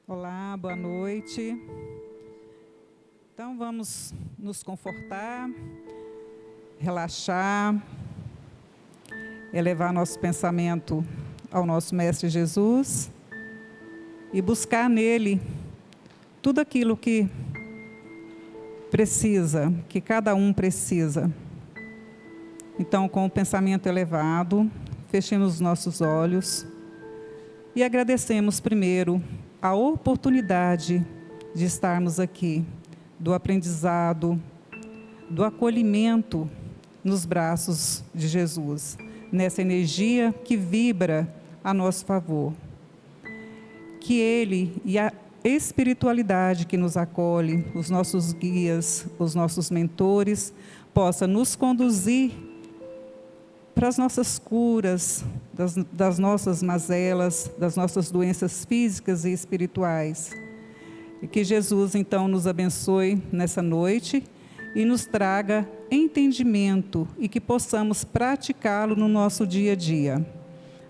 Olá, boa noite. Então vamos nos confortar, relaxar, elevar nosso pensamento ao nosso Mestre Jesus e buscar nele tudo aquilo que precisa, que cada um precisa. Então, com o pensamento elevado, fechemos os nossos olhos e agradecemos primeiro a oportunidade de estarmos aqui, do aprendizado, do acolhimento nos braços de Jesus, nessa energia que vibra a nosso favor. Que Ele e a espiritualidade que nos acolhe, os nossos guias, os nossos mentores, possa nos conduzir para as nossas curas, das nossas mazelas, das nossas doenças físicas e espirituais. E que Jesus, então, nos abençoe nessa noite e nos traga entendimento e que possamos praticá-lo no nosso dia a dia.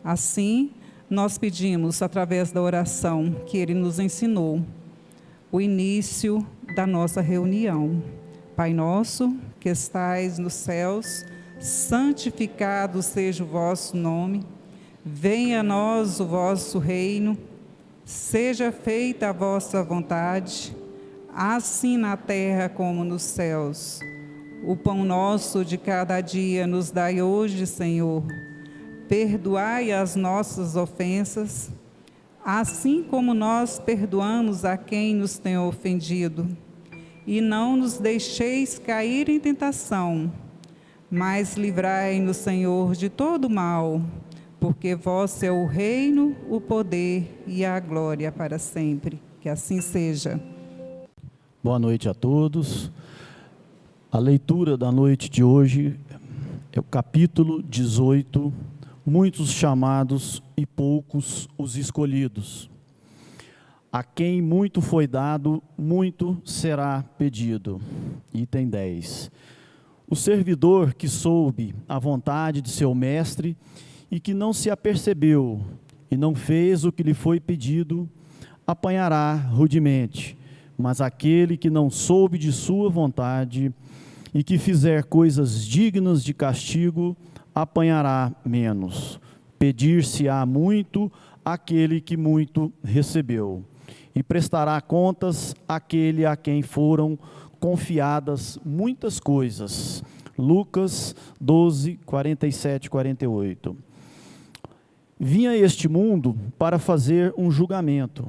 Assim, nós pedimos, através da oração que Ele nos ensinou, o início da nossa reunião. Pai nosso, que estais nos céus, santificado seja o vosso nome, venha a nós o vosso reino, seja feita a vossa vontade, assim na terra como nos céus. O pão nosso de cada dia nos dai hoje, Senhor. Perdoai as nossas ofensas, assim como nós perdoamos a quem nos tem ofendido. E não nos deixeis cair em tentação, mas livrai-nos, Senhor, de todo mal, porque vosso é o reino, o poder e a glória para sempre. Que assim seja. Boa noite a todos. A leitura da noite de hoje é o capítulo 18, muitos chamados e poucos os escolhidos. A quem muito foi dado, muito será pedido. Item 10. O servidor que soube a vontade de seu mestre e que não se apercebeu e não fez o que lhe foi pedido, apanhará rudemente. Mas aquele que não soube de sua vontade e que fizer coisas dignas de castigo, apanhará menos. Pedir-se-á muito àquele que muito recebeu, e prestará contas àquele a quem foram confiadas muitas coisas. Lucas 12, 47 e 48. Vinha a este mundo para fazer um julgamento,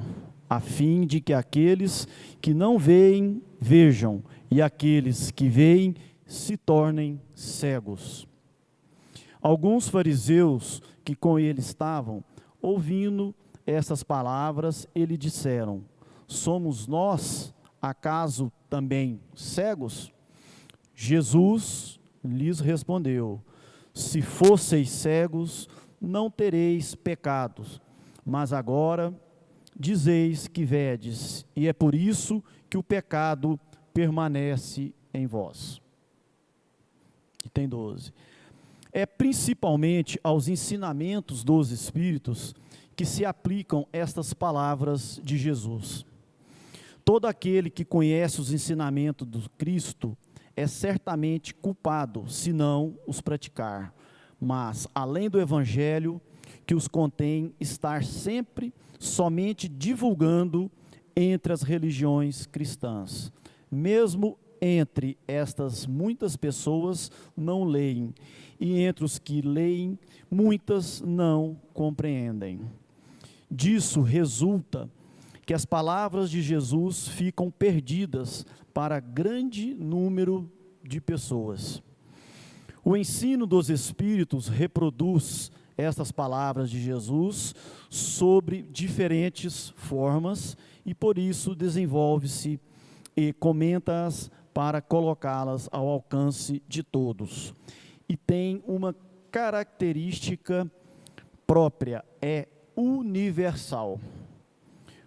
a fim de que aqueles que não veem, vejam, e aqueles que veem, se tornem cegos. Alguns fariseus que com ele estavam, ouvindo essas palavras, lhe disseram: somos nós, acaso, também cegos? Jesus lhes respondeu: se fosseis cegos, não tereis pecados, mas agora dizeis que vedes, e é por isso que o pecado permanece em vós. Item 12. É principalmente aos ensinamentos dos Espíritos que se aplicam estas palavras de Jesus. Todo aquele que conhece os ensinamentos do Cristo é certamente culpado, se não os praticar. Mas, além do Evangelho, que os contém, estar sempre somente divulgando entre as religiões cristãs. Mesmo entre estas muitas pessoas não leem, e entre os que leem, muitas não compreendem. Disso resulta que as palavras de Jesus ficam perdidas para grande número de pessoas. O ensino dos Espíritos reproduz estas palavras de Jesus sobre diferentes formas e por isso desenvolve-se e comenta-as para colocá-las ao alcance de todos. E tem uma característica própria, é universal.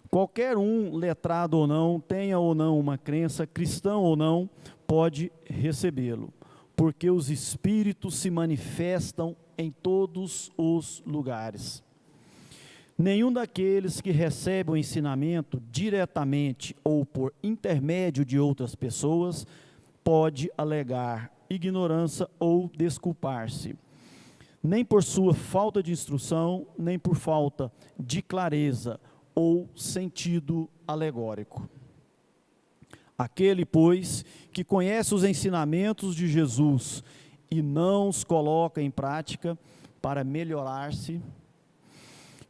Qualquer um, letrado ou não, tenha ou não uma crença, cristão ou não, pode recebê-lo, porque os Espíritos se manifestam em todos os lugares. Nenhum daqueles que recebe o ensinamento diretamente ou por intermédio de outras pessoas pode alegar ignorância ou desculpar-se, nem por sua falta de instrução, nem por falta de clareza ou sentido alegórico. Aquele, pois, que conhece os ensinamentos de Jesus e não os coloca em prática para melhorar-se,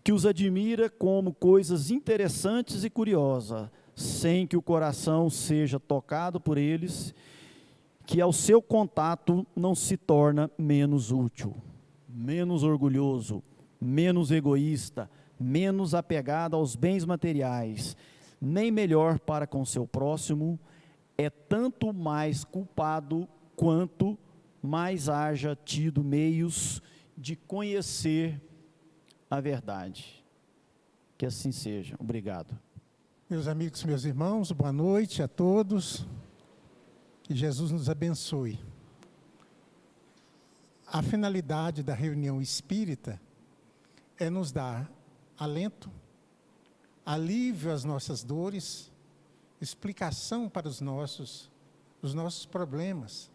que os admira como coisas interessantes e curiosas, sem que o coração seja tocado por eles, que ao seu contato não se torna menos útil, menos orgulhoso, menos egoísta, menos apegado aos bens materiais, nem melhor para com seu próximo, é tanto mais culpado quanto mais haja tido meios de conhecer a verdade. Que assim seja. Obrigado. Meus amigos, meus irmãos, boa noite a todos. Que Jesus nos abençoe. A finalidade da reunião espírita é nos dar alento, alívio às nossas dores, explicação para os nossos problemas,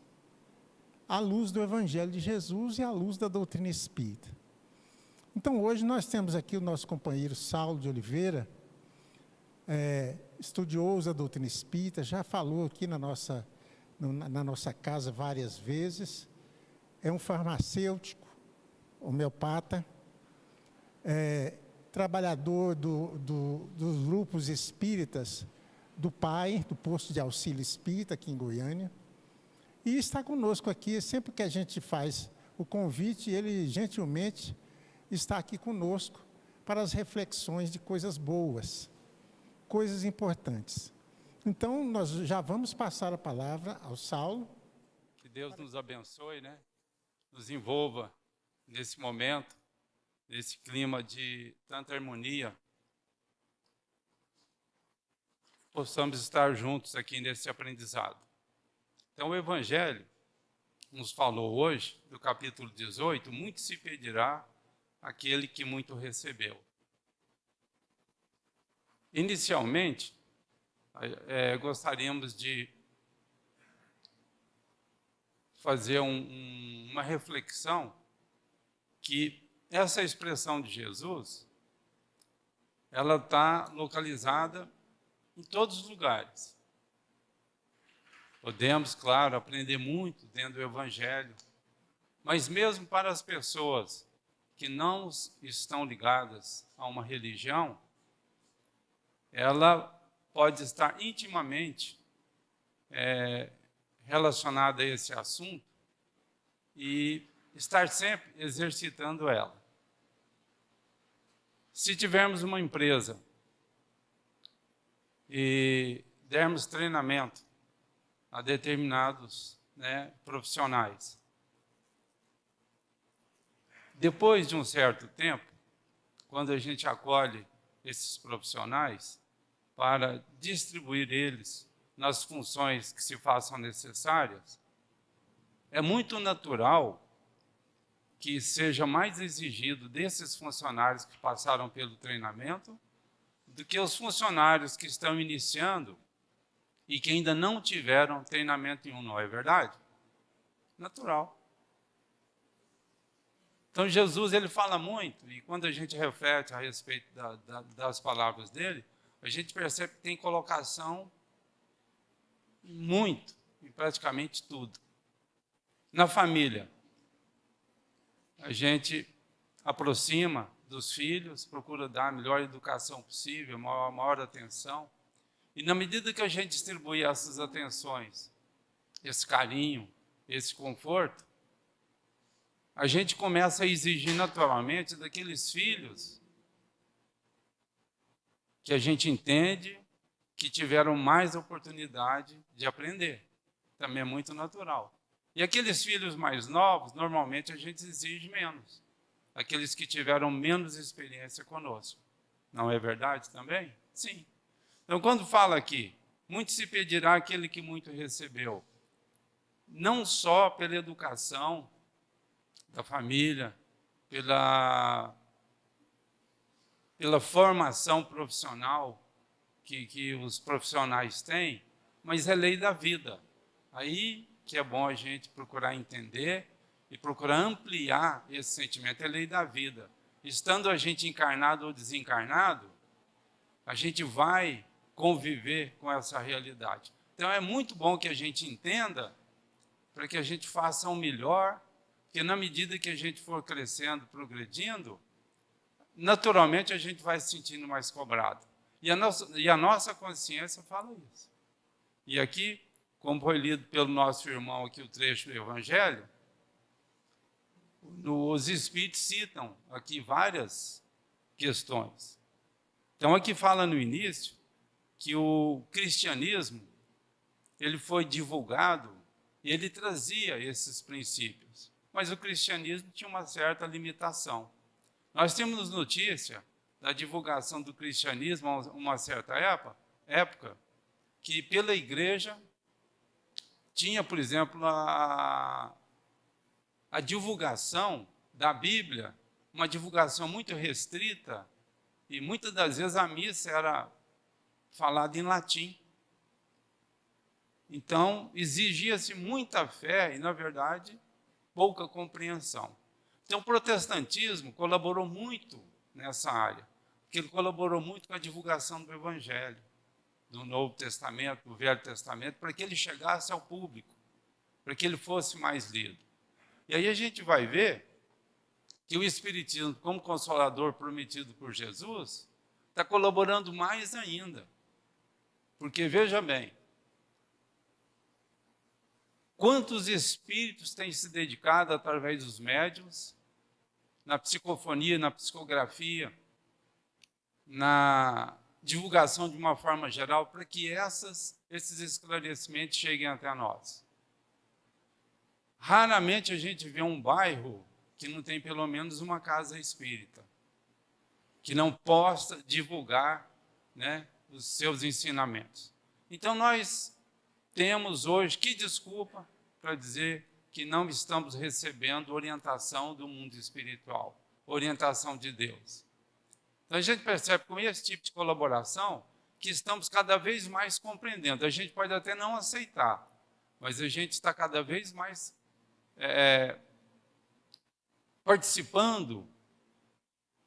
à luz do Evangelho de Jesus e à luz da doutrina espírita. Então, hoje nós temos aqui o nosso companheiro Saulo de Oliveira, estudioso da doutrina espírita, já falou aqui na nossa casa várias vezes, é um farmacêutico, homeopata, trabalhador dos grupos espíritas do PAI, do Posto de Auxílio Espírita, aqui em Goiânia, e está conosco aqui, sempre que a gente faz o convite, ele gentilmente está aqui conosco para as reflexões de coisas boas, coisas importantes. Então, nós já vamos passar a palavra ao Saulo. Que Deus nos abençoe, né? Nos envolva nesse momento, nesse clima de tanta harmonia. Possamos estar juntos aqui nesse aprendizado. Então, o Evangelho nos falou hoje, do capítulo 18, muito se pedirá aquele que muito recebeu. Inicialmente, gostaríamos de fazer uma reflexão que essa expressão de Jesus, ela está localizada em todos os lugares. Podemos, claro, aprender muito dentro do Evangelho, mas mesmo para as pessoas que não estão ligadas a uma religião, ela pode estar intimamente relacionada a esse assunto e estar sempre exercitando ela. Se tivermos uma empresa e dermos treinamento a determinados profissionais, depois de um certo tempo, quando a gente acolhe esses profissionais para distribuir eles nas funções que se façam necessárias, é muito natural que seja mais exigido desses funcionários que passaram pelo treinamento do que os funcionários que estão iniciando e que ainda não tiveram treinamento nenhum, não é verdade? Natural. Então, Jesus, ele fala muito, e quando a gente reflete a respeito das palavras dele, a gente percebe que tem colocação muito, em praticamente tudo. Na família, a gente aproxima dos filhos, procura dar a melhor educação possível, maior atenção, e na medida que a gente distribui essas atenções, esse carinho, esse conforto, a gente começa a exigir naturalmente daqueles filhos que a gente entende que tiveram mais oportunidade de aprender. Também é muito natural. E aqueles filhos mais novos, normalmente a gente exige menos. Aqueles que tiveram menos experiência conosco. Não é verdade também? Sim. Então, quando fala aqui, muito se pedirá aquele que muito recebeu. Não só pela educação da família, pela formação profissional que os profissionais têm, mas é lei da vida. Aí que é bom a gente procurar entender e procurar ampliar esse sentimento. É lei da vida. Estando a gente encarnado ou desencarnado, a gente vai conviver com essa realidade. Então é muito bom que a gente entenda para que a gente faça o melhor, porque na medida que a gente for crescendo, progredindo, naturalmente a gente vai se sentindo mais cobrado. E a nossa consciência fala isso. E aqui, como foi lido pelo nosso irmão aqui o trecho do Evangelho, os Espíritos citam aqui várias questões. Então aqui fala no início que o cristianismo ele foi divulgado e ele trazia esses princípios. Mas o cristianismo tinha uma certa limitação. Nós temos notícia da divulgação do cristianismo a uma certa época que pela igreja tinha, por exemplo, a divulgação da Bíblia, uma divulgação muito restrita, e muitas das vezes a missa era falada em latim. Então, exigia-se muita fé e, na verdade, pouca compreensão. Então, o protestantismo colaborou muito nessa área, porque ele colaborou muito com a divulgação do Evangelho, do Novo Testamento, do Velho Testamento, para que ele chegasse ao público, para que ele fosse mais lido. E aí a gente vai ver que o Espiritismo, como consolador prometido por Jesus, está colaborando mais ainda. Porque, veja bem, quantos espíritos têm se dedicado através dos médiuns, na psicofonia, na psicografia, na divulgação de uma forma geral, para que esses esclarecimentos cheguem até nós. Raramente a gente vê um bairro que não tem pelo menos uma casa espírita, que não possa divulgar, né, os seus ensinamentos. Então nós temos hoje, que desculpa para dizer que não estamos recebendo orientação do mundo espiritual, orientação de Deus. Então a gente percebe com esse tipo de colaboração que estamos cada vez mais compreendendo. A gente pode até não aceitar, mas a gente está cada vez mais participando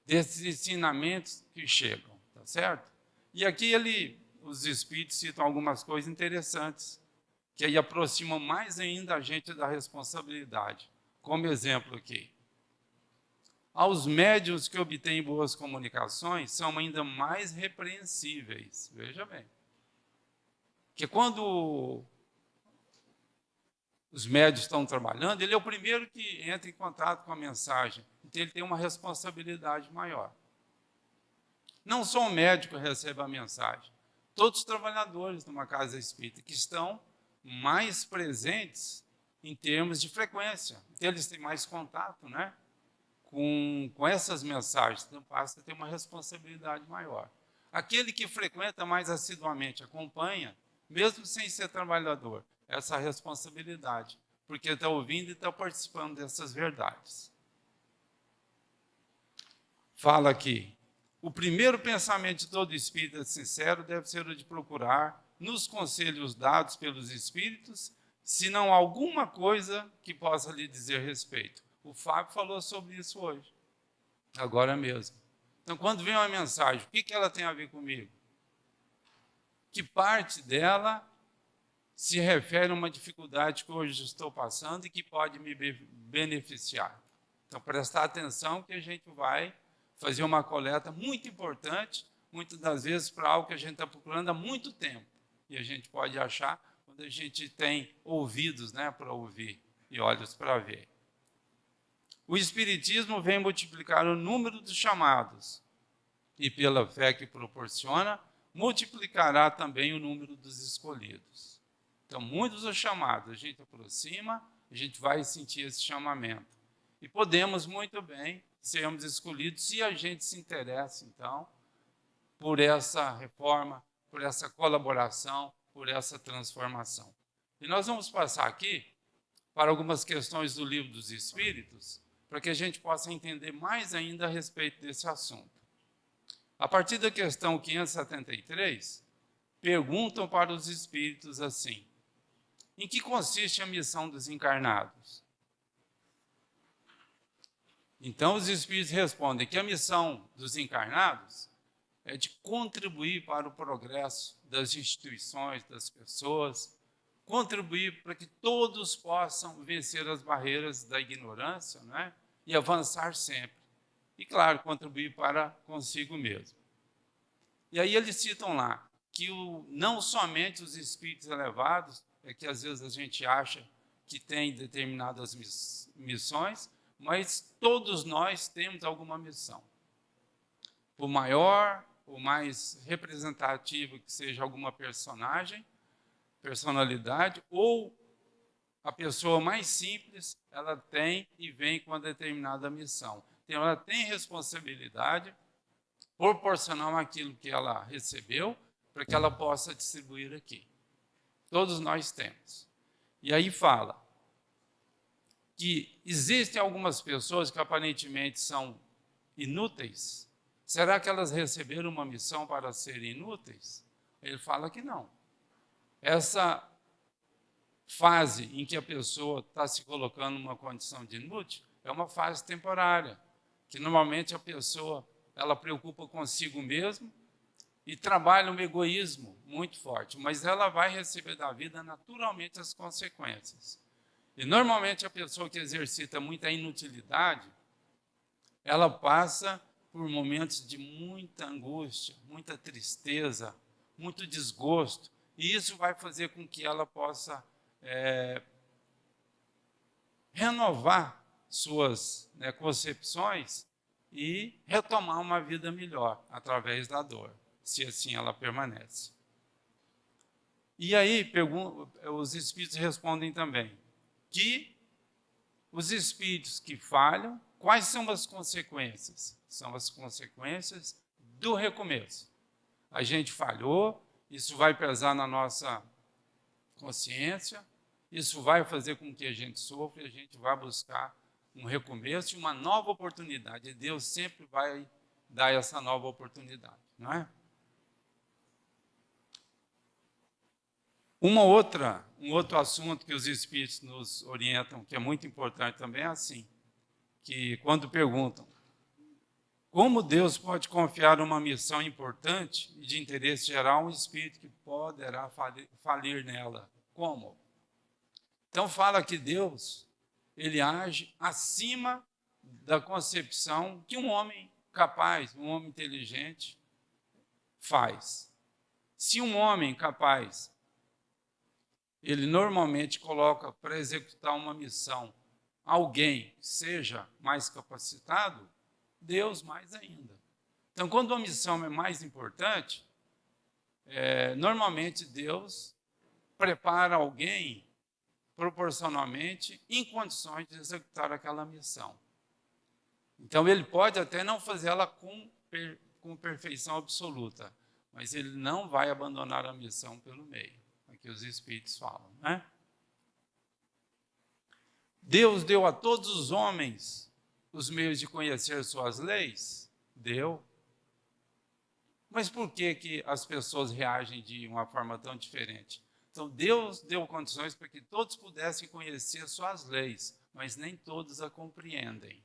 desses ensinamentos que chegam, tá certo? E aqui os Espíritos citam algumas coisas interessantes, que aí aproximam mais ainda a gente da responsabilidade. Como exemplo aqui, aos médiuns que obtêm boas comunicações são ainda mais repreensíveis. Veja bem. Que quando os médiuns estão trabalhando, ele é o primeiro que entra em contato com a mensagem. Então ele tem uma responsabilidade maior. Não só o médico recebe a mensagem, todos os trabalhadores de uma casa espírita que estão mais presentes em termos de frequência. Então, eles têm mais contato, né, com essas mensagens, então passa a ter uma responsabilidade maior. Aquele que frequenta mais assiduamente, acompanha, mesmo sem ser trabalhador, essa responsabilidade, porque está ouvindo e está participando dessas verdades. Fala aqui, o primeiro pensamento de todo espírita sincero deve ser o de procurar, nos conselhos dados pelos espíritos, se não alguma coisa que possa lhe dizer respeito. O Fábio falou sobre isso hoje, agora mesmo. Então, quando vem uma mensagem, o que ela tem a ver comigo? Que parte dela se refere a uma dificuldade que hoje estou passando e que pode me beneficiar. Então, prestar atenção que a gente vai fazer uma coleta muito importante, muitas das vezes para algo que a gente está procurando há muito tempo. E a gente pode achar quando a gente tem ouvidos, né, para ouvir e olhos para ver. O Espiritismo vem multiplicar o número dos chamados e, pela fé que proporciona, multiplicará também o número dos escolhidos. Então, muitos os chamados, a gente aproxima, a gente vai sentir esse chamamento. E podemos muito bem sermos escolhidos se a gente se interessa, então, por essa reforma, por essa colaboração, por essa transformação. E nós vamos passar aqui para algumas questões do Livro dos Espíritos, para que a gente possa entender mais ainda a respeito desse assunto. A partir da questão 573, perguntam para os espíritos assim: em que consiste a missão dos encarnados? Então, os espíritos respondem que a missão dos encarnados é de contribuir para o progresso das instituições, das pessoas, contribuir para que todos possam vencer as barreiras da ignorância, né? E avançar sempre. E, claro, contribuir para consigo mesmo. E aí eles citam lá que não somente os espíritos elevados, é que às vezes a gente acha que tem determinadas missões, mas todos nós temos alguma missão. Por maior ou mais representativa que seja alguma personalidade, ou a pessoa mais simples, ela tem e vem com uma determinada missão. Então, ela tem responsabilidade proporcional àquilo que ela recebeu, para que ela possa distribuir aqui. Todos nós temos. E aí fala que existem algumas pessoas que aparentemente são inúteis. Será que elas receberam uma missão para serem inúteis? Ele fala que não. Essa fase em que a pessoa está se colocando numa condição de inútil é uma fase temporária, que normalmente a pessoa ela preocupa consigo mesmo e trabalha um egoísmo muito forte, mas ela vai receber da vida naturalmente as consequências. E normalmente a pessoa que exercita muita inutilidade, ela passa por momentos de muita angústia, muita tristeza, muito desgosto, e isso vai fazer com que ela possa renovar suas concepções e retomar uma vida melhor através da dor, se assim ela permanece. E aí os espíritos respondem também que os espíritos que falham, quais são as consequências? São as consequências do recomeço. A gente falhou, isso vai pesar na nossa consciência, isso vai fazer com que a gente sofra, e a gente vai buscar um recomeço e uma nova oportunidade. E Deus sempre vai dar essa nova oportunidade, não é? Um outro assunto que os espíritos nos orientam, que é muito importante também, é assim, que quando perguntam como Deus pode confiar uma missão importante e de interesse geral a um espírito que poderá falir nela? Como? Então fala que Deus, ele age acima da concepção que um homem capaz, um homem inteligente faz. Se um homem capaz, ele normalmente coloca para executar uma missão alguém que seja mais capacitado, Deus mais ainda. Então, quando uma missão é mais importante, normalmente Deus prepara alguém proporcionalmente em condições de executar aquela missão. Então, ele pode até não fazer ela com perfeição absoluta, mas ele não vai abandonar a missão pelo meio. Que os espíritos falam, né? Deus deu a todos os homens os meios de conhecer suas leis? Deu. Mas por que as pessoas reagem de uma forma tão diferente? Então, Deus deu condições para que todos pudessem conhecer suas leis, mas nem todos a compreendem.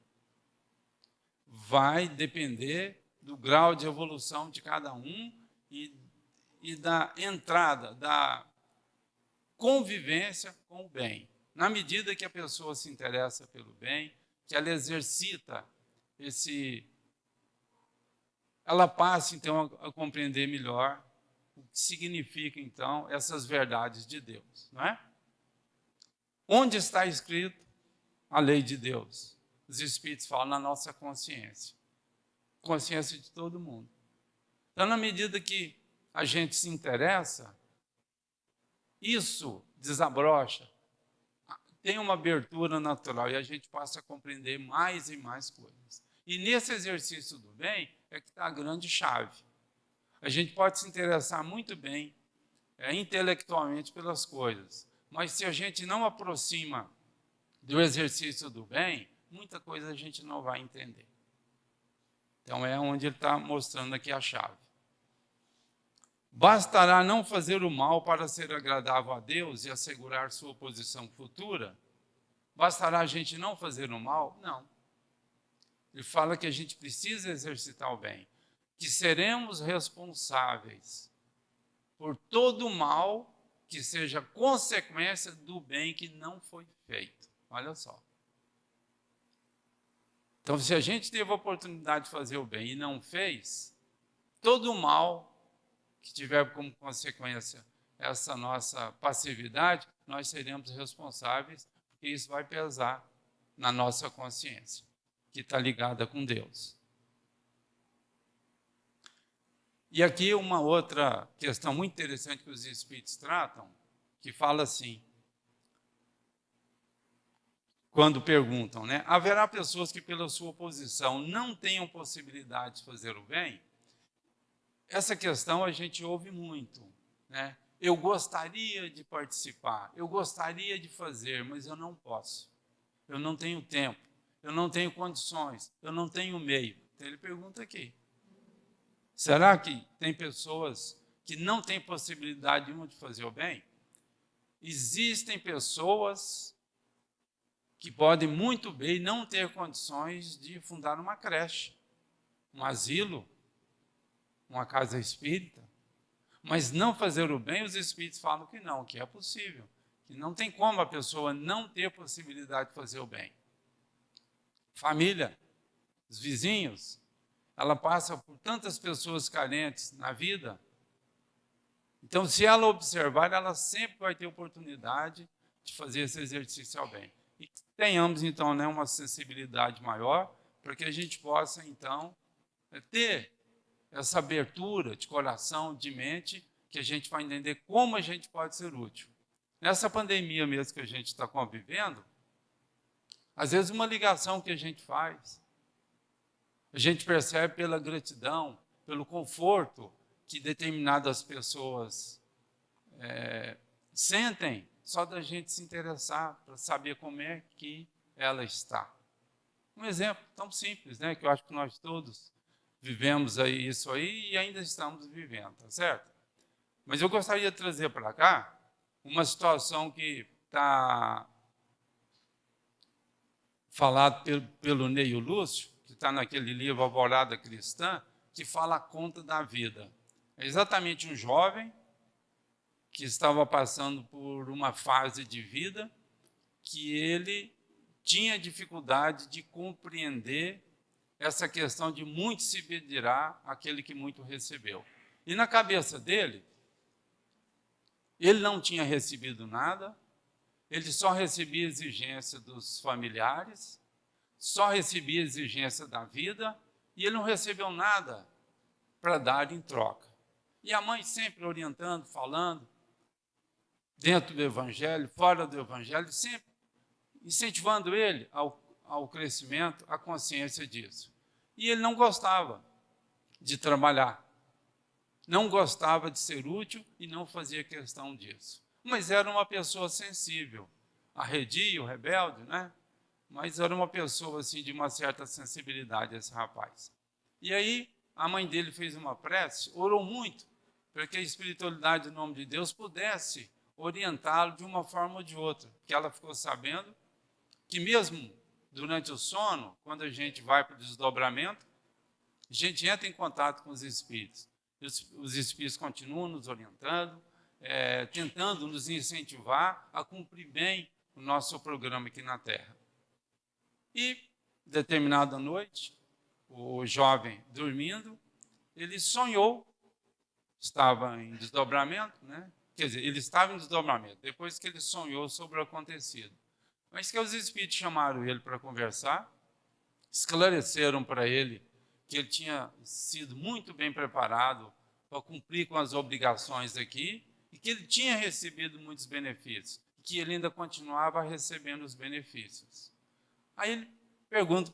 Vai depender do grau de evolução de cada um e da entrada, da convivência com o bem. Na medida que a pessoa se interessa pelo bem, que ela exercita ela passa então a compreender melhor o que significa então essas verdades de Deus, não é? Onde está escrito a lei de Deus? Os espíritos falam na nossa consciência. Consciência de todo mundo. Então, na medida que a gente se interessa, isso desabrocha, tem uma abertura natural e a gente passa a compreender mais e mais coisas. E nesse exercício do bem é que está a grande chave. A gente pode se interessar muito bem intelectualmente pelas coisas, mas se a gente não aproxima do exercício do bem, muita coisa a gente não vai entender. Então, é onde ele está mostrando aqui a chave. Bastará não fazer o mal para ser agradável a Deus e assegurar sua posição futura? Bastará a gente não fazer o mal? Não. Ele fala que a gente precisa exercitar o bem, que seremos responsáveis por todo o mal que seja consequência do bem que não foi feito. Olha só. Então, se a gente teve a oportunidade de fazer o bem e não fez, todo o mal que tiver como consequência essa nossa passividade, nós seremos responsáveis, porque isso vai pesar na nossa consciência, que está ligada com Deus. E aqui uma outra questão muito interessante que os Espíritos tratam, que fala assim, quando perguntam, né? Haverá pessoas que pela sua posição não tenham possibilidade de fazer o bem? Essa questão a gente ouve muito, né? Eu gostaria de participar, eu gostaria de fazer, mas eu não posso. Eu não tenho tempo, eu não tenho condições, eu não tenho meio. Então ele pergunta aqui, será que tem pessoas que não têm possibilidade nenhuma de fazer o bem? Existem pessoas que podem muito bem não ter condições de fundar uma creche, um asilo, uma casa espírita, mas não fazer o bem, os espíritos falam que não, que é possível, que não tem como a pessoa não ter possibilidade de fazer o bem. Família, os vizinhos, ela passa por tantas pessoas carentes na vida, então se ela observar, ela sempre vai ter oportunidade de fazer esse exercício ao bem. E tenhamos, então, né, uma sensibilidade maior, para que a gente possa, então, ter essa abertura de coração, de mente, que a gente vai entender como a gente pode ser útil. Nessa pandemia mesmo que a gente está convivendo, às vezes uma ligação que a gente faz, a gente percebe pela gratidão, pelo conforto que determinadas pessoas sentem, só da gente se interessar para saber como é que ela está. Um exemplo tão simples, né, que eu acho que nós todos vivemos aí isso aí e ainda estamos vivendo, tá certo? Mas eu gostaria de trazer para cá uma situação que está falado pelo Neio Lúcio, que está naquele livro Alvorada Cristã, que fala a conta da vida. É exatamente um jovem que estava passando por uma fase de vida que ele tinha dificuldade de compreender essa questão de muito se pedirá aquele que muito recebeu. E na cabeça dele, ele não tinha recebido nada, ele só recebia exigência dos familiares, só recebia exigência da vida, e ele não recebeu nada para dar em troca. E a mãe sempre orientando, falando, dentro do Evangelho, fora do Evangelho, sempre incentivando ele ao crescimento, à consciência disso. E ele não gostava de trabalhar, não gostava de ser útil e não fazia questão disso. Mas era uma pessoa sensível, arredio, rebelde, né? Mas era uma pessoa assim, de uma certa sensibilidade, esse rapaz. E aí a mãe dele fez uma prece, orou muito, para que a espiritualidade do nome de Deus pudesse orientá-lo de uma forma ou de outra, porque ela ficou sabendo que mesmo durante o sono, quando a gente vai para o desdobramento, a gente entra em contato com os espíritos. Os espíritos continuam nos orientando, tentando nos incentivar a cumprir bem o nosso programa aqui na Terra. E, determinada noite, o jovem dormindo, ele sonhou, estava em desdobramento, né? Quer dizer, ele estava em desdobramento, depois que ele sonhou sobre o acontecido. Mas que os espíritos chamaram ele para conversar, esclareceram para ele que ele tinha sido muito bem preparado para cumprir com as obrigações aqui e que ele tinha recebido muitos benefícios, que ele ainda continuava recebendo os benefícios. Aí ele pergunta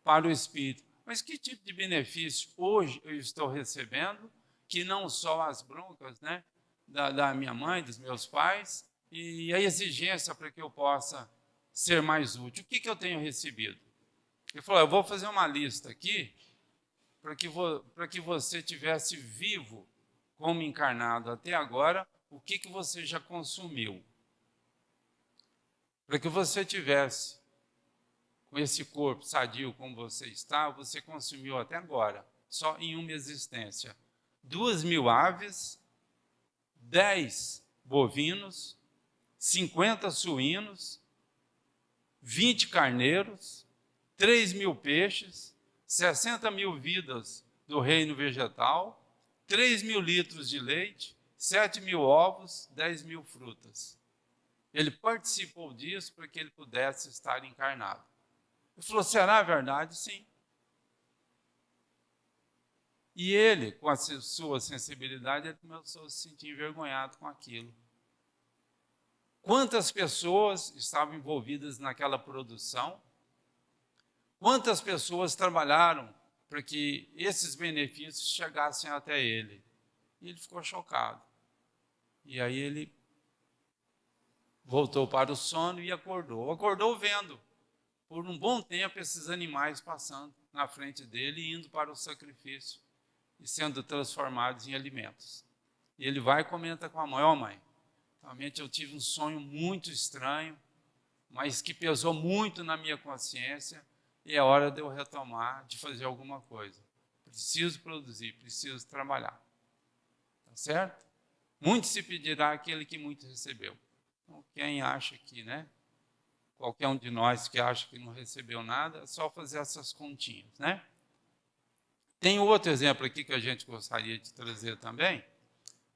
para o espírito, mas que tipo de benefício hoje eu estou recebendo, que não só as broncas, né, da minha mãe, dos meus pais, e a exigência para que eu possa ser mais útil. O que eu tenho recebido? Ele falou, eu vou fazer uma lista aqui para que você tivesse vivo como encarnado até agora, o que você já consumiu. Para que você tivesse com esse corpo sadio como você está, você consumiu até agora, só em uma existência, 2.000 aves, 10 bovinos, 50 suínos, 20 carneiros, 3.000 peixes, 60.000 vidas do reino vegetal, 3.000 litros de leite, 7.000 ovos, 10.000 frutas. Ele participou disso para que ele pudesse estar encarnado. Ele falou, será verdade? Sim. E ele, com a sua sensibilidade, ele começou a se sentir envergonhado com aquilo. Quantas pessoas estavam envolvidas naquela produção? Quantas pessoas trabalharam para que esses benefícios chegassem até ele? E ele ficou chocado. E aí ele voltou para o sono e acordou. Acordou vendo, por um bom tempo, esses animais passando na frente dele e indo para o sacrifício e sendo transformados em alimentos. E ele vai e comenta com a mãe, mãe, realmente eu tive um sonho muito estranho, mas que pesou muito na minha consciência e é hora de eu retomar, de fazer alguma coisa. Preciso produzir, preciso trabalhar. Tá certo? Muito se pedirá aquele que muito recebeu. Então, quem acha que, né? Qualquer um de nós que acha que não recebeu nada, é só fazer essas continhas, né? Tem outro exemplo aqui que a gente gostaria de trazer também,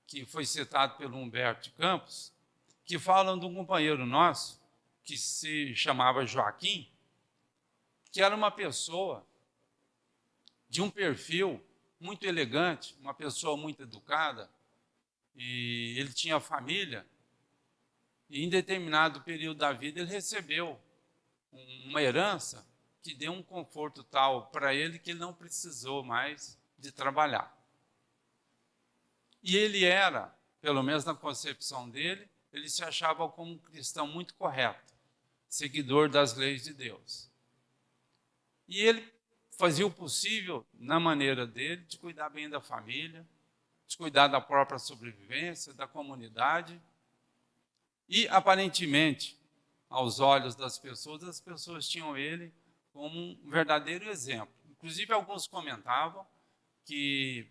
que foi citado pelo Humberto de Campos, que falam de um companheiro nosso, que se chamava Joaquim, que era uma pessoa de um perfil muito elegante, uma pessoa muito educada, e ele tinha família, e em determinado período da vida ele recebeu uma herança que deu um conforto tal para ele que ele não precisou mais de trabalhar. E ele era, pelo menos na concepção dele, ele se achava como um cristão muito correto, seguidor das leis de Deus. E ele fazia o possível, na maneira dele, de cuidar bem da família, de cuidar da própria sobrevivência, da comunidade. E, aparentemente, aos olhos das pessoas, as pessoas tinham ele como um verdadeiro exemplo. Inclusive, alguns comentavam que,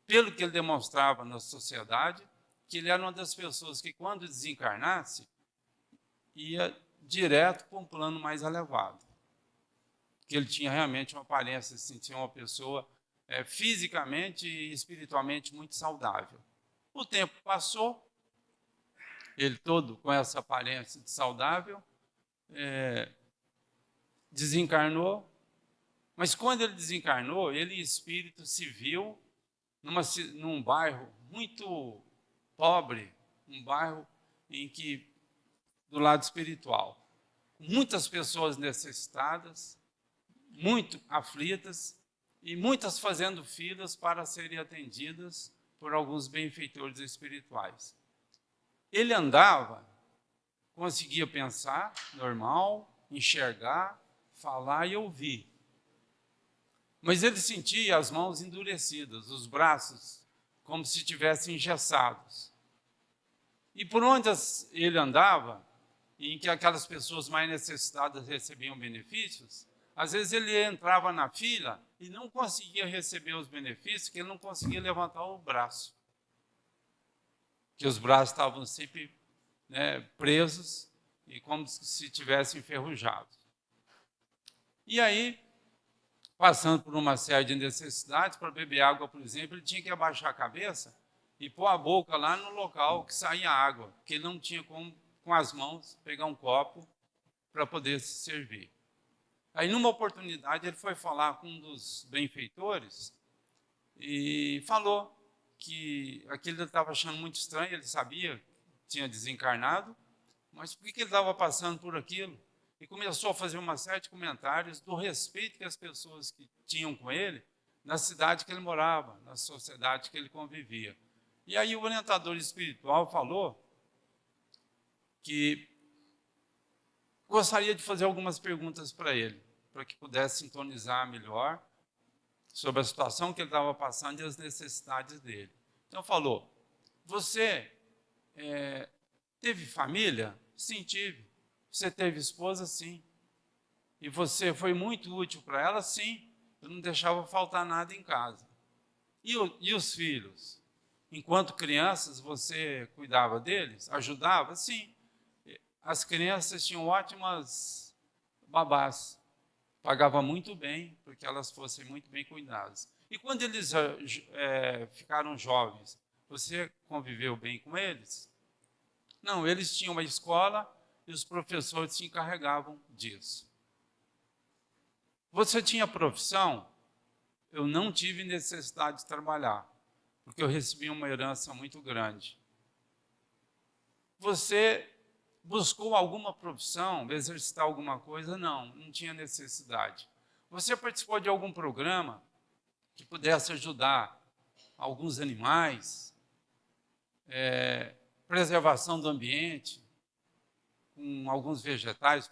pelo que ele demonstrava na sociedade, que ele era uma das pessoas que, quando desencarnasse, ia direto para um plano mais elevado. Que ele tinha realmente uma aparência, assim, tinha uma pessoa fisicamente e espiritualmente muito saudável. O tempo passou, ele todo com essa aparência de saudável, desencarnou, mas quando ele desencarnou, ele em espírito se viu num bairro muito pobre, um bairro em que, do lado espiritual, muitas pessoas necessitadas, muito aflitas e muitas fazendo filas para serem atendidas por alguns benfeitores espirituais. Ele andava, conseguia pensar normal, enxergar, falar e ouvir. Mas ele sentia as mãos endurecidas, os braços como se estivessem engessados. E por onde ele andava, em que aquelas pessoas mais necessitadas recebiam benefícios, às vezes ele entrava na fila e não conseguia receber os benefícios, porque ele não conseguia levantar o braço. Que os braços estavam sempre presos e como se tivessem enferrujados. E aí, passando por uma série de necessidades, para beber água, por exemplo, ele tinha que abaixar a cabeça e pôr a boca lá no local que saía água, porque ele não tinha como, com as mãos, pegar um copo para poder se servir. Aí, numa oportunidade, ele foi falar com um dos benfeitores e falou que aquilo ele estava achando muito estranho, ele sabia que tinha desencarnado, mas por que ele estava passando por aquilo? E começou a fazer uma série de comentários do respeito que as pessoas que tinham com ele na cidade que ele morava, na sociedade que ele convivia. E aí o orientador espiritual falou que gostaria de fazer algumas perguntas para ele, para que pudesse sintonizar melhor sobre a situação que ele estava passando e as necessidades dele. Então falou, você teve família? Sim, tive. Você teve esposa? Sim. E você foi muito útil para ela? Sim. Eu não deixava faltar nada em casa. E os filhos? Enquanto crianças, você cuidava deles? Ajudava? Sim. As crianças tinham ótimas babás. Pagava muito bem, porque elas fossem muito bem cuidadas. E quando eles ficaram jovens, você conviveu bem com eles? Não, eles tinham uma escola e os professores se encarregavam disso. Você tinha profissão? Eu não tive necessidade de trabalhar, porque eu recebi uma herança muito grande. Você buscou alguma profissão, exercitar alguma coisa? Não, não tinha necessidade. Você participou de algum programa que pudesse ajudar alguns animais, preservação do ambiente, com alguns vegetais,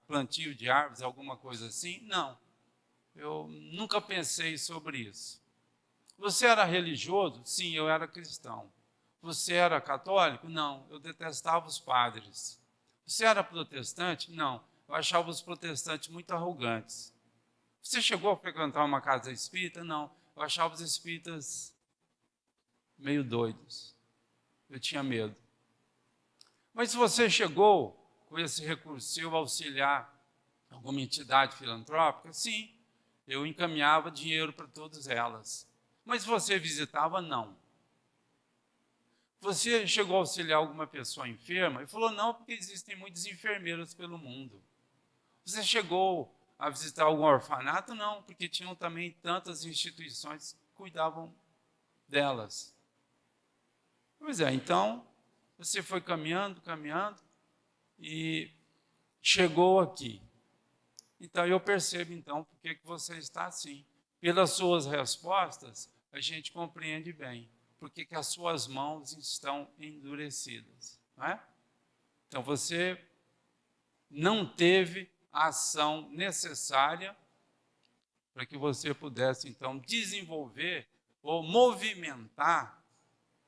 plantio de árvores, alguma coisa assim? Não, eu nunca pensei sobre isso. Você era religioso? Sim, eu era cristão. Você era católico? Não, eu detestava os padres. Você era protestante? Não, eu achava os protestantes muito arrogantes. Você chegou a frequentar uma casa espírita? Não, eu achava os espíritas meio doidos. Eu tinha medo. Mas se você chegou com esse recurso seu a auxiliar alguma entidade filantrópica, sim, eu encaminhava dinheiro para todas elas. Mas você visitava? Não. Você chegou a auxiliar alguma pessoa enferma? Ele falou, não, porque existem muitos enfermeiros pelo mundo. Você chegou a visitar algum orfanato? Não, porque tinham também tantas instituições que cuidavam delas. Pois é, então, você foi caminhando e chegou aqui. Então, eu percebo, então, por que você está assim. Pelas suas respostas, a gente compreende bem por que as suas mãos estão endurecidas. Não é? Então, você não teve a ação necessária para que você pudesse, então, desenvolver ou movimentar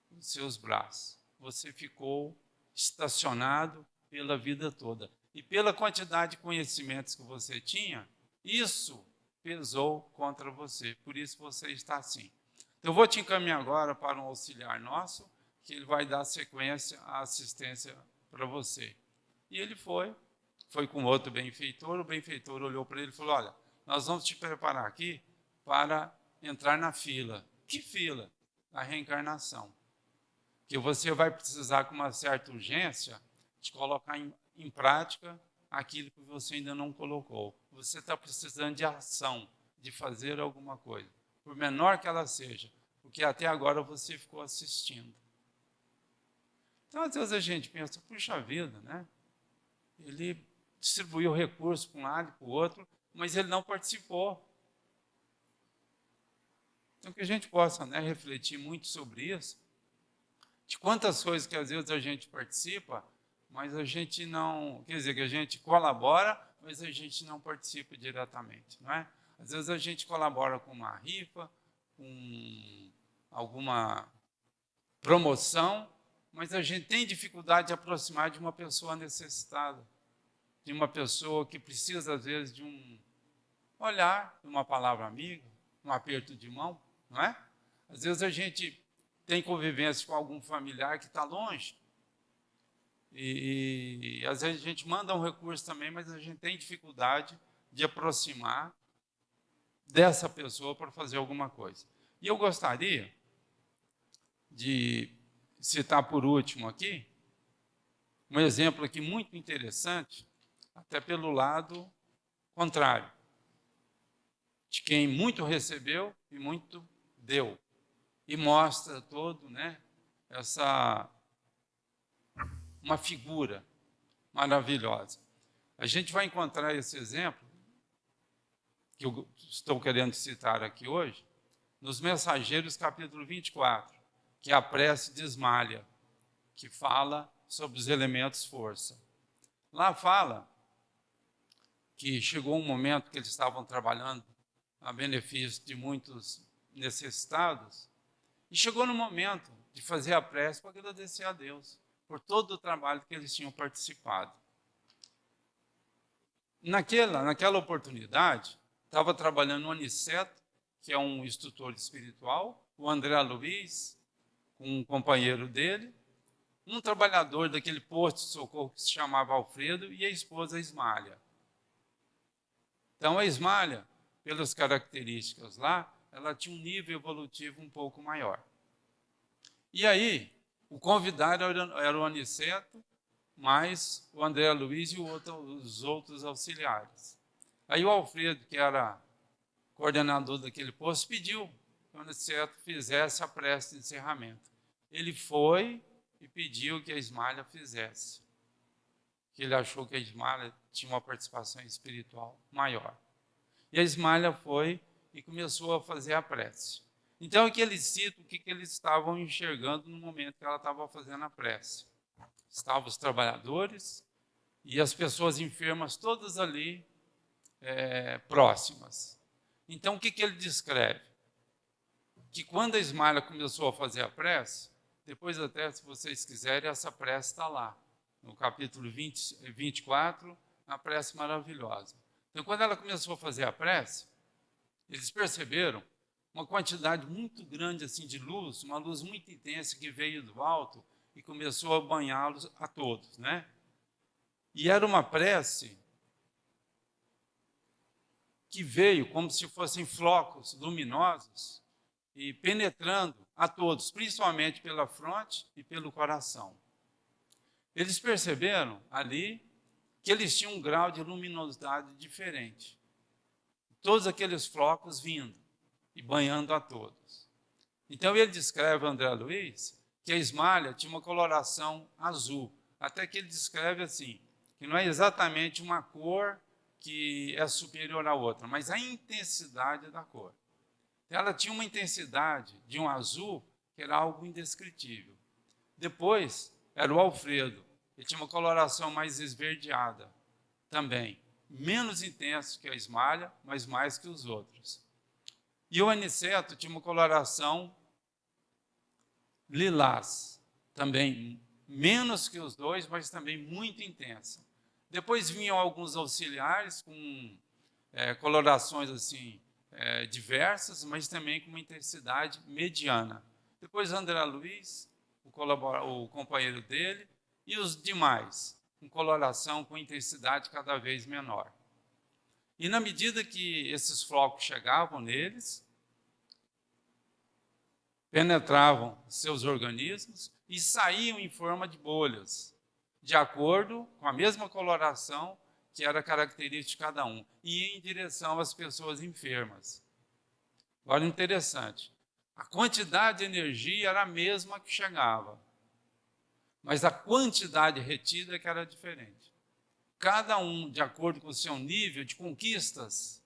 os seus braços. Você ficou estacionado pela vida toda. E pela quantidade de conhecimentos que você tinha, isso pesou contra você. Por isso você está assim. Então, eu vou te encaminhar agora para um auxiliar nosso, que ele vai dar sequência à assistência para você. E ele foi com outro benfeitor, o benfeitor olhou para ele e falou, olha, nós vamos te preparar aqui para entrar na fila. Que fila? A reencarnação. Que você vai precisar, com uma certa urgência, de colocar em prática aquilo que você ainda não colocou. Você está precisando de ação, de fazer alguma coisa, por menor que ela seja, porque até agora você ficou assistindo. Então, às vezes a gente pensa, puxa vida, né? Ele distribuiu recursos para um lado e para o outro, mas ele não participou. Então, que a gente possa, né, refletir muito sobre isso, de quantas coisas que às vezes a gente participa, mas a gente não, quer dizer, que a gente colabora, mas a gente não participa diretamente, não é? Às vezes a gente colabora com uma rifa, com alguma promoção, mas a gente tem dificuldade de aproximar de uma pessoa necessitada, de uma pessoa que precisa, às vezes, de um olhar, de uma palavra amiga, um aperto de mão, não é? Às vezes a gente tem convivência com algum familiar que está longe, e às vezes a gente manda um recurso também, mas a gente tem dificuldade de aproximar dessa pessoa para fazer alguma coisa. E eu gostaria de citar por último aqui, um exemplo aqui muito interessante, até pelo lado contrário, de quem muito recebeu e muito deu. E mostra todo, né, uma figura maravilhosa. A gente vai encontrar esse exemplo, que eu estou querendo citar aqui hoje, nos Mensageiros, capítulo 24, que é a prece de Ismália, que fala sobre os elementos força. Lá fala que chegou um momento que eles estavam trabalhando a benefício de muitos necessitados, e chegou no momento de fazer a prece para agradecer a Deus por todo o trabalho que eles tinham participado. Naquela oportunidade, estava trabalhando o Aniceto, que é um instrutor espiritual, o André Luiz, com um companheiro dele, um trabalhador daquele posto de socorro que se chamava Alfredo, e a esposa Ismália. Então, a Ismália, pelas características lá, ela tinha um nível evolutivo um pouco maior. E aí, o convidado era o Aniceto, mais o André Luiz e os outros auxiliares. Aí o Alfredo, que era coordenador daquele posto, pediu que o Aniceto fizesse a prece de encerramento. Ele foi e pediu que a Ismália fizesse, que ele achou que a Ismália tinha uma participação espiritual maior. E a Ismália foi e começou a fazer a prece. Então, aqui ele cita o que eles estavam enxergando no momento que ela estava fazendo a prece. Estavam os trabalhadores e as pessoas enfermas todas ali próximas. Então, o que ele descreve? Que quando a Ismália começou a fazer a prece, depois até, se vocês quiserem, essa prece está lá, no capítulo 24, a prece maravilhosa. Então, quando ela começou a fazer a prece, eles perceberam uma quantidade muito grande assim de luz, uma luz muito intensa que veio do alto e começou a banhá-los a todos, né? E era uma prece que veio como se fossem flocos luminosos e penetrando a todos, principalmente pela fronte e pelo coração. Eles perceberam ali que eles tinham um grau de luminosidade diferente. Todos aqueles flocos vindo e banhando a todos. Então ele descreve, André Luiz, que a Ismália tinha uma coloração azul, até que ele descreve assim, que não é exatamente uma cor que é superior à outra, mas a intensidade da cor. Ela tinha uma intensidade de um azul que era algo indescritível. Depois era o Alfredo, ele tinha uma coloração mais esverdeada também, menos intenso que a Ismália, mas mais que os outros. E o Aniceto tinha uma coloração lilás, também menos que os dois, mas também muito intensa. Depois vinham alguns auxiliares com colorações assim diversas, mas também com uma intensidade mediana. Depois André Luiz, o companheiro dele, e os demais, com coloração com intensidade cada vez menor. E na medida que esses flocos chegavam neles, penetravam seus organismos e saíam em forma de bolhas, de acordo com a mesma coloração que era característica de cada um, e em direção às pessoas enfermas. Agora, interessante, a quantidade de energia era a mesma que chegava, mas a quantidade retida que era diferente. Cada um, de acordo com o seu nível de conquistas,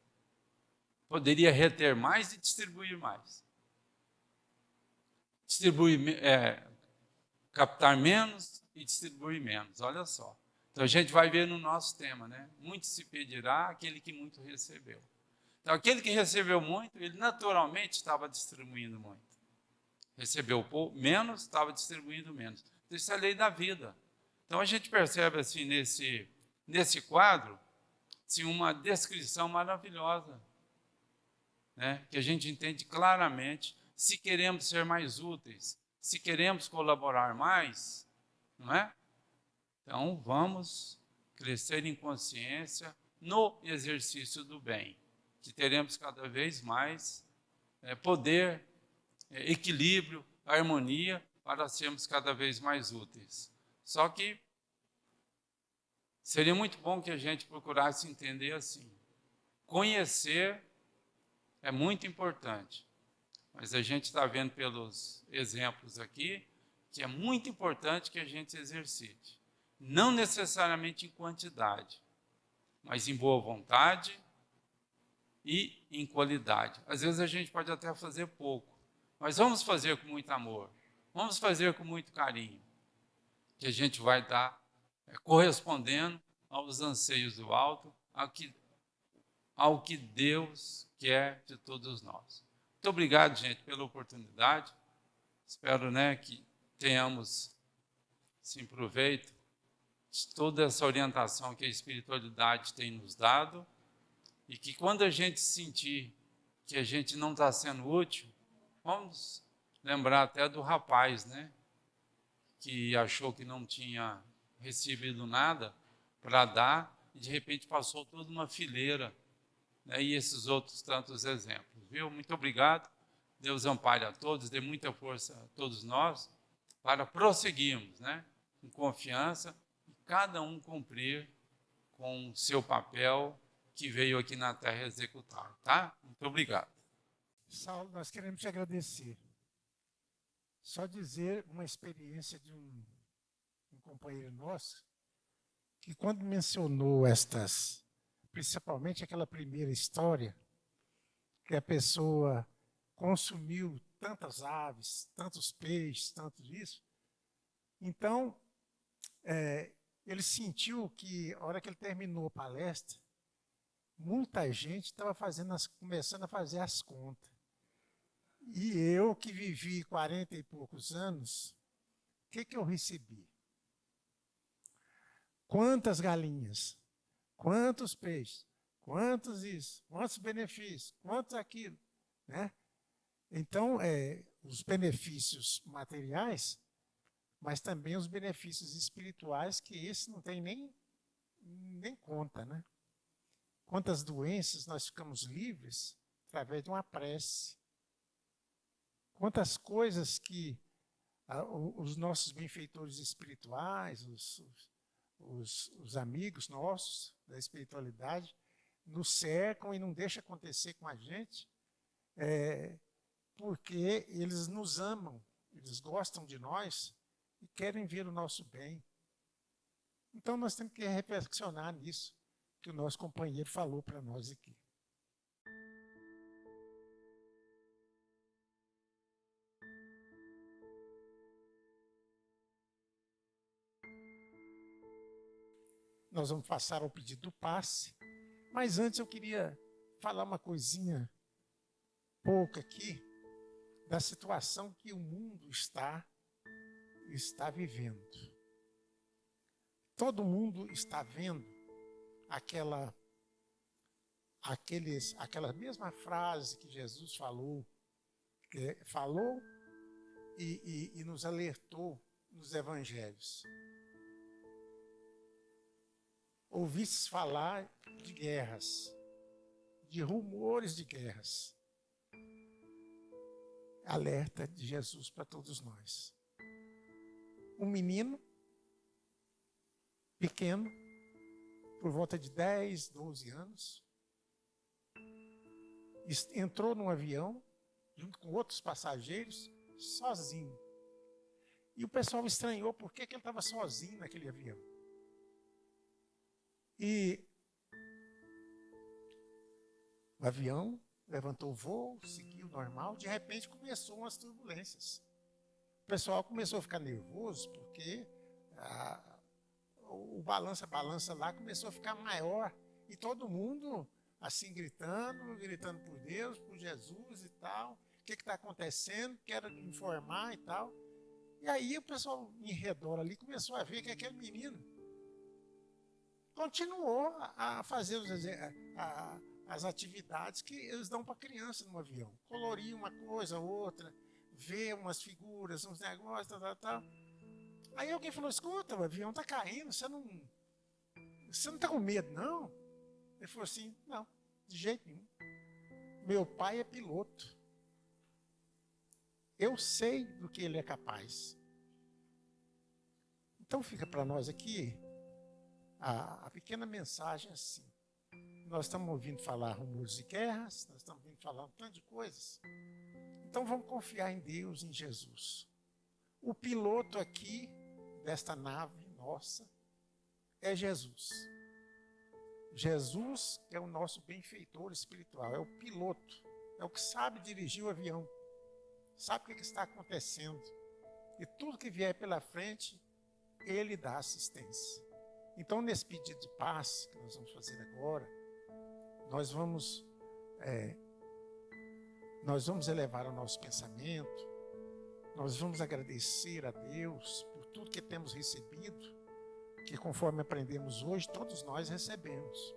poderia reter mais e distribuir mais. Captar menos e distribuir menos, olha só. Então a gente vai ver no nosso tema, né? Muito se pedirá aquele que muito recebeu. Então aquele que recebeu muito, ele naturalmente estava distribuindo muito. Recebeu menos, estava distribuindo menos. Então, isso é a lei da vida. Então a gente percebe assim nesse quadro, assim, uma descrição maravilhosa, né? Que a gente entende claramente. Se queremos ser mais úteis, se queremos colaborar mais, não é? Então, vamos crescer em consciência no exercício do bem, que teremos cada vez mais poder, equilíbrio, harmonia, para sermos cada vez mais úteis. Só que seria muito bom que a gente procurasse entender assim. Conhecer é muito importante. Mas a gente está vendo pelos exemplos aqui que é muito importante que a gente exercite. Não necessariamente em quantidade, mas em boa vontade e em qualidade. Às vezes a gente pode até fazer pouco, mas vamos fazer com muito amor, vamos fazer com muito carinho, que a gente vai estar correspondendo aos anseios do alto, ao que Deus que é de todos nós. Muito obrigado, gente, pela oportunidade. Espero, que tenhamos, sim, proveito de toda essa orientação que a espiritualidade tem nos dado e que quando a gente sentir que a gente não está sendo útil, vamos lembrar até do rapaz, que achou que não tinha recebido nada para dar e de repente passou toda uma fileira, e esses outros tantos exemplos, viu? Muito obrigado. Deus ampare a todos, dê muita força a todos nós para prosseguirmos, com confiança e cada um cumprir com o seu papel que veio aqui na Terra executar, tá? Muito obrigado. Saulo, nós queremos te agradecer. Só dizer uma experiência de um companheiro nosso, que quando mencionou principalmente aquela primeira história, que a pessoa consumiu tantas aves, tantos peixes, tanto isso, então ele sentiu que, a hora que ele terminou a palestra, muita gente estava começando a fazer as contas. E eu, que vivi 40 e poucos anos, o que eu recebi? Quantas galinhas? Quantos peixes? Quantos isso? Quantos benefícios? Quantos aquilo? Então, os benefícios materiais, mas também os benefícios espirituais, que esse não tem nem conta, Quantas doenças nós ficamos livres através de uma prece. Quantas coisas que os nossos benfeitores espirituais, os amigos nossos da espiritualidade, nos cercam e não deixam acontecer com a gente, porque eles nos amam, eles gostam de nós e querem ver o nosso bem. Então nós temos que reflexionar nisso que o nosso companheiro falou para nós aqui. Nós vamos passar ao pedido do passe, mas antes eu queria falar uma coisinha pouca aqui da situação que o mundo está vivendo. Todo mundo está vendo aquela mesma frase que Jesus falou e nos alertou nos evangelhos. Ouvistes falar de guerras, de rumores de guerras. Alerta de Jesus para todos nós. Um menino pequeno, por volta de 10, 12 anos, entrou num avião, junto com outros passageiros, sozinho. E o pessoal estranhou por que ele estava sozinho naquele avião. E o avião levantou o voo, seguiu normal, de repente começou umas turbulências. O pessoal começou a ficar nervoso porque o balança lá começou a ficar maior e todo mundo assim gritando por Deus, por Jesus e tal. O que está acontecendo? Quero informar e tal. E aí o pessoal em redor ali começou a ver que aquele menino continuou a fazer as atividades que eles dão para a criança no avião. Colorir uma coisa, outra, ver umas figuras, uns negócios, tal. Aí alguém falou, escuta, o avião está caindo, você não está com medo, não? Ele falou assim, não, de jeito nenhum. Meu pai é piloto. Eu sei do que ele é capaz. Então fica para nós aqui a pequena mensagem assim. Nós estamos ouvindo falar rumores de guerras, nós estamos ouvindo falar um tanto de coisas. Então vamos confiar em Deus, em Jesus. O piloto aqui desta nave nossa é Jesus. Jesus é o nosso benfeitor espiritual, é o piloto, é o que sabe dirigir o avião, sabe o que está acontecendo. E tudo que vier pela frente, ele dá assistência. Então, nesse pedido de paz que nós vamos fazer agora, nós vamos nós vamos elevar o nosso pensamento, nós vamos agradecer a Deus por tudo que temos recebido, que conforme aprendemos hoje, todos nós recebemos.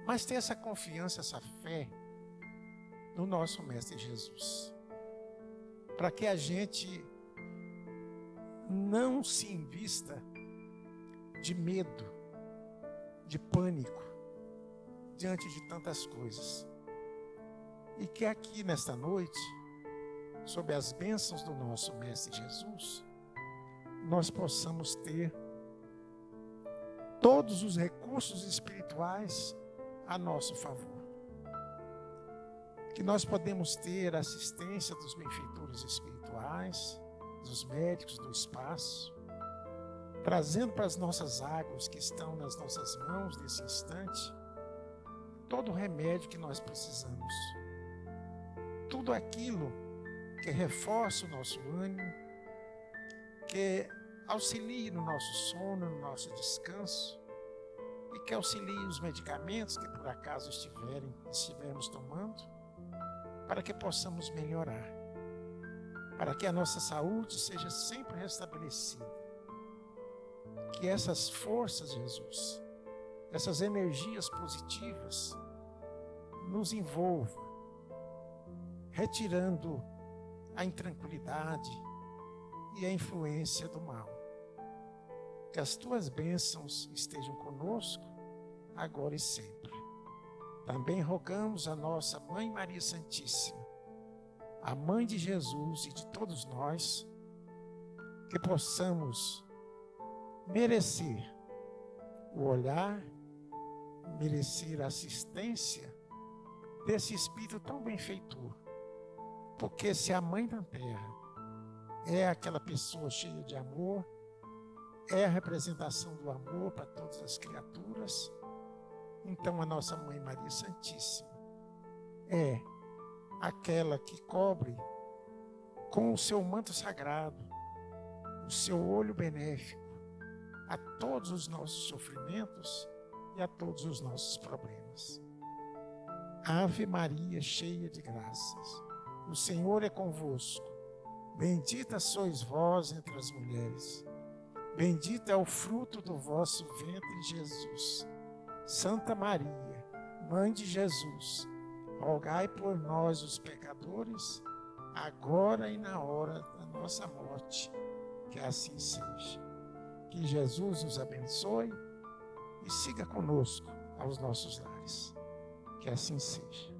Mas ter essa confiança, essa fé no nosso Mestre Jesus, para que a gente não se invista de medo, de pânico, diante de tantas coisas. E que aqui nesta noite, sob as bênçãos do nosso Mestre Jesus, nós possamos ter todos os recursos espirituais a nosso favor. Que nós podemos ter a assistência dos benfeitores espirituais, dos médicos do espaço, trazendo para as nossas águas que estão nas nossas mãos nesse instante, todo o remédio que nós precisamos. Tudo aquilo que reforça o nosso ânimo, que auxilie no nosso sono, no nosso descanso, e que auxilie os medicamentos que por acaso estivermos tomando, para que possamos melhorar, para que a nossa saúde seja sempre restabelecida. Que essas forças, Jesus, essas energias positivas, nos envolvam, retirando a intranquilidade e a influência do mal. Que as tuas bênçãos estejam conosco, agora e sempre. Também rogamos a nossa Mãe Maria Santíssima, a Mãe de Jesus e de todos nós, que possamos merecer o olhar, merecer a assistência desse Espírito tão benfeitor. Porque se a Mãe da Terra é aquela pessoa cheia de amor, é a representação do amor para todas as criaturas, então a nossa Mãe Maria Santíssima é aquela que cobre com o seu manto sagrado, o seu olho benéfico a todos os nossos sofrimentos e a todos os nossos problemas. Ave Maria, cheia de graças, o Senhor é convosco. Bendita sois vós entre as mulheres. Bendito é o fruto do vosso ventre, Jesus. Santa Maria, Mãe de Jesus, rogai por nós, os pecadores, agora e na hora da nossa morte. Que assim seja. Que Jesus nos abençoe e siga conosco aos nossos lares. Que assim seja.